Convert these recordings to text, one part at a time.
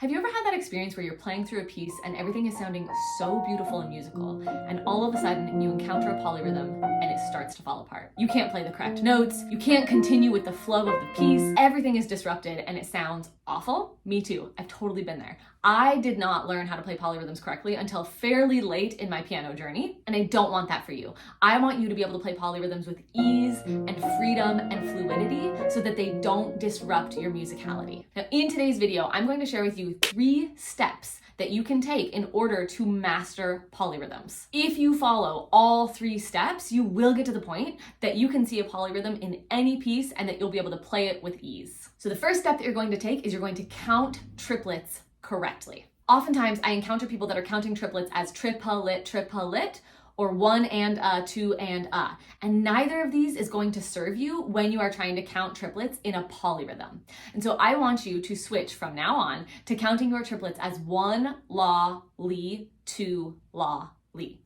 Have you ever had that experience where you're playing through a piece and everything is sounding so beautiful and musical, and all of a sudden you encounter a polyrhythm and it starts to fall apart? You can't play the correct notes, you can't continue with the flow of the piece, everything is disrupted and it sounds awful? Me too, I've totally been there. I did not learn how to play polyrhythms correctly until fairly late in my piano journey, and I don't want that for you. I want you to be able to play polyrhythms with ease and freedom and fluidity so that they don't disrupt your musicality. Now, in today's video, I'm going to share with you 3 steps that you can take in order to master polyrhythms. If you follow all 3 steps, you will get to the point that you can see a polyrhythm in any piece and that you'll be able to play it with ease. So the first step that you're going to take is you're going to count triplets correctly. Oftentimes I encounter people that are counting triplets as triplet, or 1 and 2 and neither of these is going to serve you when you are trying to count triplets in a polyrhythm. And so I want you to switch from now on to counting your triplets as 1 la, li, 2 la, li.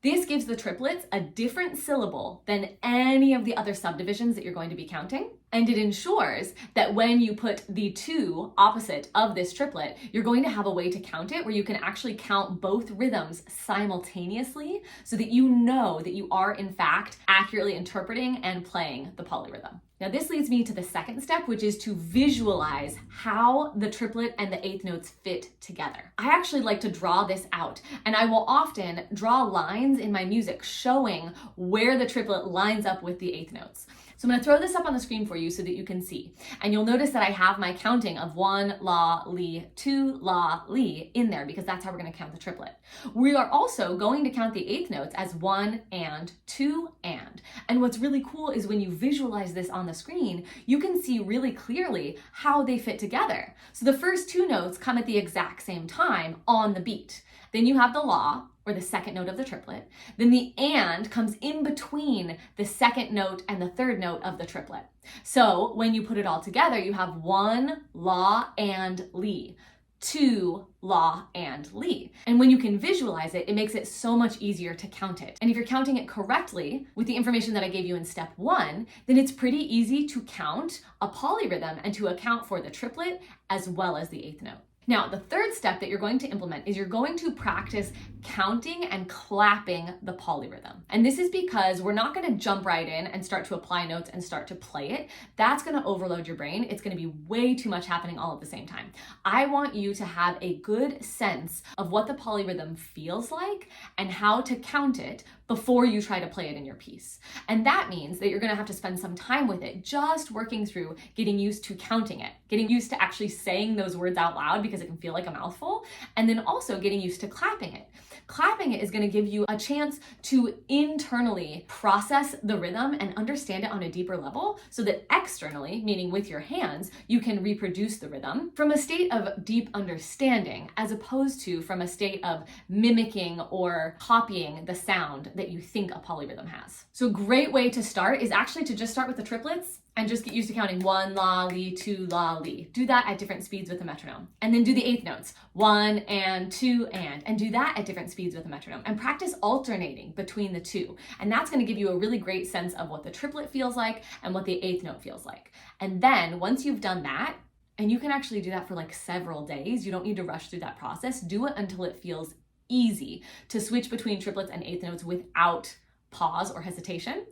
This gives the triplets a different syllable than any of the other subdivisions that you're going to be counting. And it ensures that when you put the 2 opposite of this triplet, you're going to have a way to count it where you can actually count both rhythms simultaneously so that you know that you are in fact accurately interpreting and playing the polyrhythm. Now this leads me to the second step, which is to visualize how the triplet and the 8th notes fit together. I actually like to draw this out, and I will often draw lines in my music showing where the triplet lines up with the 8th notes. So I'm going to throw this up on the screen for you so that you can see. And you'll notice that I have my counting of 1 la, li, 2 la, li in there because that's how we're going to count the triplet. We are also going to count the 8th notes as 1 and 2 and. And what's really cool is when you visualize this on the screen, you can see really clearly how they fit together. So the first 2 notes come at the exact same time on the beat. Then you have the la, or the second note of the triplet. Then the and comes in between the second note and the third note of the triplet. So when you put it all together, you have 1 la and li, 2 la and li. And when you can visualize it, it makes it so much easier to count it. And if you're counting it correctly with the information that I gave you in step 1, then it's pretty easy to count a polyrhythm and to account for the triplet as well as the 8th note. Now, the third step that you're going to implement is you're going to practice counting and clapping the polyrhythm. And this is because we're not going to jump right in and start to apply notes and start to play it. That's going to overload your brain. It's going to be way too much happening all at the same time. I want you to have a good sense of what the polyrhythm feels like and how to count it before you try to play it in your piece. And that means that you're going to have to spend some time with it, just working through getting used to counting it, getting used to actually saying those words out loud because it can feel like a mouthful, and then also getting used to clapping it. Clapping it is going to give you a chance to internally process the rhythm and understand it on a deeper level so that externally, meaning with your hands, you can reproduce the rhythm from a state of deep understanding as opposed to from a state of mimicking or copying the sound that you think a polyrhythm has. So a great way to start is actually to just start with the triplets and just get used to counting 1 la, li, 2 la, li. Do that at different speeds with the metronome. And then do the 8th notes, 1 and 2 and do that at different speeds with the metronome. And practice alternating between the 2. And that's going to give you a really great sense of what the triplet feels like and what the 8th note feels like. And then once you've done that, and you can actually do that for like several days, you don't need to rush through that process, do it until it feels easy to switch between triplets and 8th notes without pause or hesitation.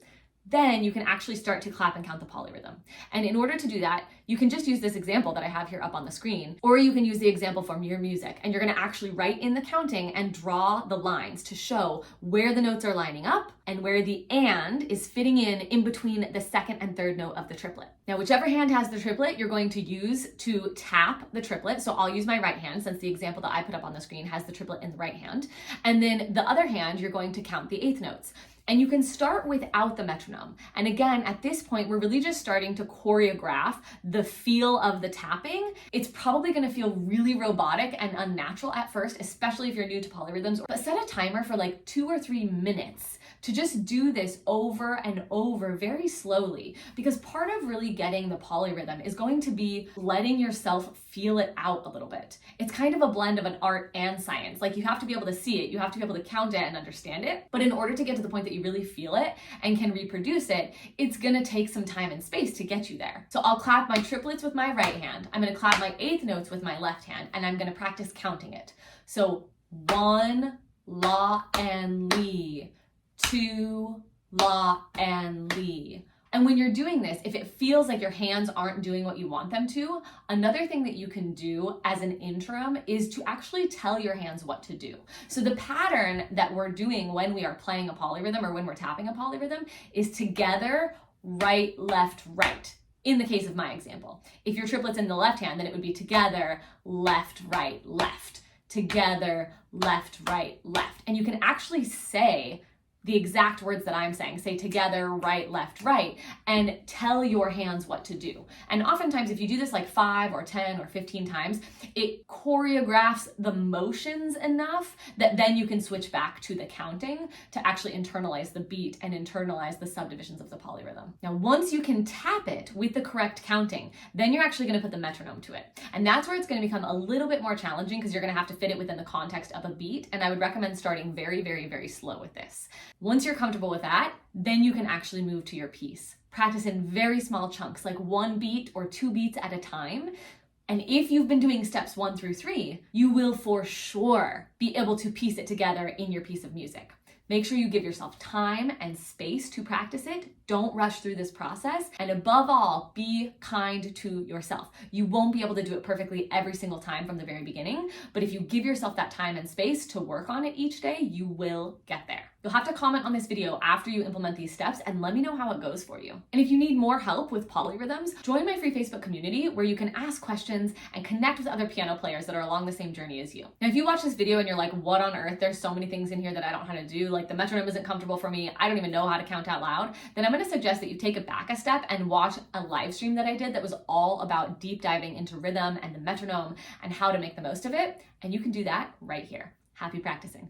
Then you can actually start to clap and count the polyrhythm. And in order to do that, you can just use this example that I have here up on the screen, or you can use the example from your music, and you're going to actually write in the counting and draw the lines to show where the notes are lining up and where the and is fitting in between the second and third note of the triplet. Now, whichever hand has the triplet, you're going to use to tap the triplet. So I'll use my right hand since the example that I put up on the screen has the triplet in the right hand. And then the other hand, you're going to count the 8th notes. And you can start without the metronome. And again, at this point, we're really just starting to choreograph the feel of the tapping. It's probably gonna feel really robotic and unnatural at first, especially if you're new to polyrhythms, but set a timer for like 2 or 3 minutes to just do this over and over very slowly, because part of really getting the polyrhythm is going to be letting yourself feel it out a little bit. It's kind of a blend of an art and science. Like you have to be able to see it, you have to be able to count it and understand it. But in order to get to the point that that you really feel it and can reproduce it, it's gonna take some time and space to get you there. So I'll clap my triplets with my right hand, I'm gonna clap my eighth notes with my left hand, and I'm gonna practice counting it. So 1, la and li, 2, la and li. And when you're doing this, if it feels like your hands aren't doing what you want them to, another thing that you can do as an interim is to actually tell your hands what to do. So the pattern that we're doing when we are playing a polyrhythm or when we're tapping a polyrhythm is together, right, left, right. In the case of my example, if your triplets in the left hand, then it would be together, left, right, left, together, left, right, left. And you can actually say the exact words that I'm saying, say together, right, left, right, and tell your hands what to do. And oftentimes if you do this like 5 or 10 or 15 times, it choreographs the motions enough that then you can switch back to the counting to actually internalize the beat and internalize the subdivisions of the polyrhythm. Now, once you can tap it with the correct counting, then you're actually gonna put the metronome to it. And that's where it's gonna become a little bit more challenging because you're gonna have to fit it within the context of a beat. And I would recommend starting very, very, very slow with this. Once you're comfortable with that, then you can actually move to your piece. Practice in very small chunks, like 1 beat or 2 beats at a time. And if you've been doing steps 1 through 3, you will for sure be able to piece it together in your piece of music. Make sure you give yourself time and space to practice it. Don't rush through this process. And above all, be kind to yourself. You won't be able to do it perfectly every single time from the very beginning, but if you give yourself that time and space to work on it each day, you will get there. You'll have to comment on this video after you implement these steps and let me know how it goes for you. And if you need more help with polyrhythms, join my free Facebook community where you can ask questions and connect with other piano players that are along the same journey as you. Now, if you watch this video and you're like, what on earth? There's so many things in here that I don't know how to do. Like the metronome isn't comfortable for me. I don't even know how to count out loud. Then I'm going to suggest that you take it back a step and watch a live stream that I did that was all about deep diving into rhythm and the metronome and how to make the most of it. And you can do that right here. Happy practicing.